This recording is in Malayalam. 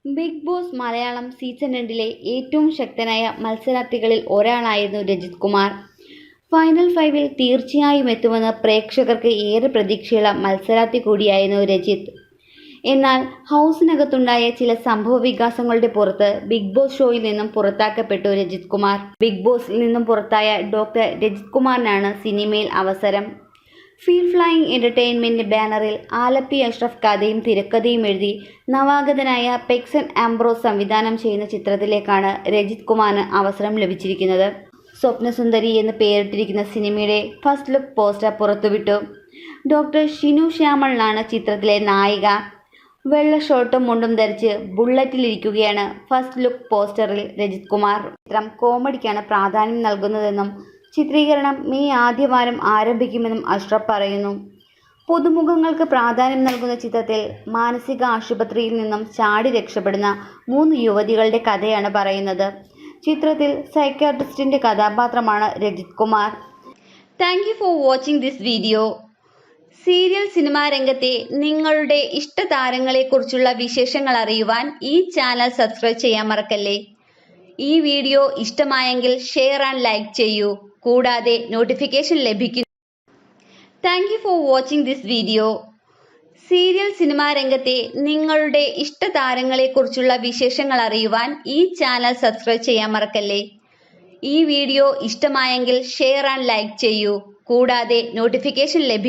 ബിഗ് ബോസ് മലയാളം സീസൺ 2 ഏറ്റവും ശക്തനായ മത്സരാർത്ഥികളിൽ ഒരാളായിരുന്നു രജിത് കുമാർ. ഫൈനൽ 5-ൽ തീർച്ചയായും എത്തുമെന്ന് പ്രേക്ഷകർക്ക് ഏറെ പ്രതീക്ഷയുള്ള മത്സരാർത്ഥി കൂടിയായിരുന്നു രജിത്. എന്നാൽ ഹൗസിനകത്തുണ്ടായ ചില സംഭവവികാസങ്ങളുടെ പുറത്ത് ബിഗ് ബോസ് ഷോയിൽ നിന്നും പുറത്താക്കപ്പെട്ടു രജിത് കുമാർ. ബിഗ് ബോസിൽ നിന്നും പുറത്തായ ഡോക്ടർ രജിത് കുമാറിനാണ് സിനിമയിൽ അവസരം. ഫീൽ ഫ്ലൈയിങ് എൻ്റർടൈൻമെൻറ്റ് ബാനറിൽ ആലപ്പി അഷ്റഫ് കഥയും തിരക്കഥയും എഴുതി നവാഗതനായ പെക്സൺ ആംബ്രോസ് സംവിധാനം ചെയ്യുന്ന ചിത്രത്തിലേക്കാണ് രജിത് കുമാറിന് അവസരം ലഭിച്ചിരിക്കുന്നത്. സ്വപ്നസുന്ദരി എന്ന് പേരിട്ടിരിക്കുന്ന സിനിമയുടെ ഫസ്റ്റ് ലുക്ക് പോസ്റ്റർ പുറത്തുവിട്ടു. ഡോക്ടർ ഷിനു ശ്യാമളാണ് ചിത്രത്തിലെ നായിക. വെള്ള ഷോർട്ടും മുണ്ടും ധരിച്ച് ബുള്ളറ്റിലിരിക്കുകയാണ് ഫസ്റ്റ് ലുക്ക് പോസ്റ്ററിൽ രജിത് കുമാർ. ചിത്രം കോമഡിക്കാണ് പ്രാധാന്യം നൽകുന്നതെന്നും ചിത്രീകരണം മെയ് ആദ്യവാരം ആരംഭിക്കുമെന്നും അഷ്റഫ് പറയുന്നു. പുതുമുഖങ്ങൾക്ക് പ്രാധാന്യം നൽകുന്ന ചിത്രത്തിൽ മാനസിക ആശുപത്രിയിൽ നിന്നും ചാടി രക്ഷപ്പെടുന്ന 3 യുവതികളുടെ കഥയാണ് പറയുന്നത്. ചിത്രത്തിൽ സൈക്യാട്രിസ്റ്റിന്റെ കഥാപാത്രമാണ് Rajith Kumar. Thank you for watching this video. Serial cinema രംഗത്തെ നിങ്ങളുടെ ഇഷ്ട താരങ്ങളെക്കുറിച്ചുള്ള വിശേഷങ്ങൾ അറിയുവാൻ ഈ ചാനൽ സബ്സ്ക്രൈബ് ചെയ്യാൻ മറക്കല്ലേ. ഈ വീഡിയോ ഇഷ്ടമായെങ്കിൽ ഷെയർ ആൻഡ് ലൈക്ക് ചെയ്യൂ. കൂടാതെ നോട്ടിഫിക്കേഷൻ ലഭിക്കുന്നു. Thank you for watching this video. Serial cinema രംഗത്തെ നിങ്ങളുടെ ഇഷ്ട താരങ്ങളെക്കുറിച്ചുള്ള വിശേഷങ്ങൾ അറിയുവാൻ ഈ ചാനൽ സബ്സ്ക്രൈബ് ചെയ്യാൻ മറക്കല്ലേ. ഈ വീഡിയോ ഇഷ്ടമായെങ്കിൽ ഷെയർ ആൻഡ് ലൈക്ക് ചെയ്യൂ. കൂടാതെ നോട്ടിഫിക്കേഷൻ ലഭിക്കുന്നു.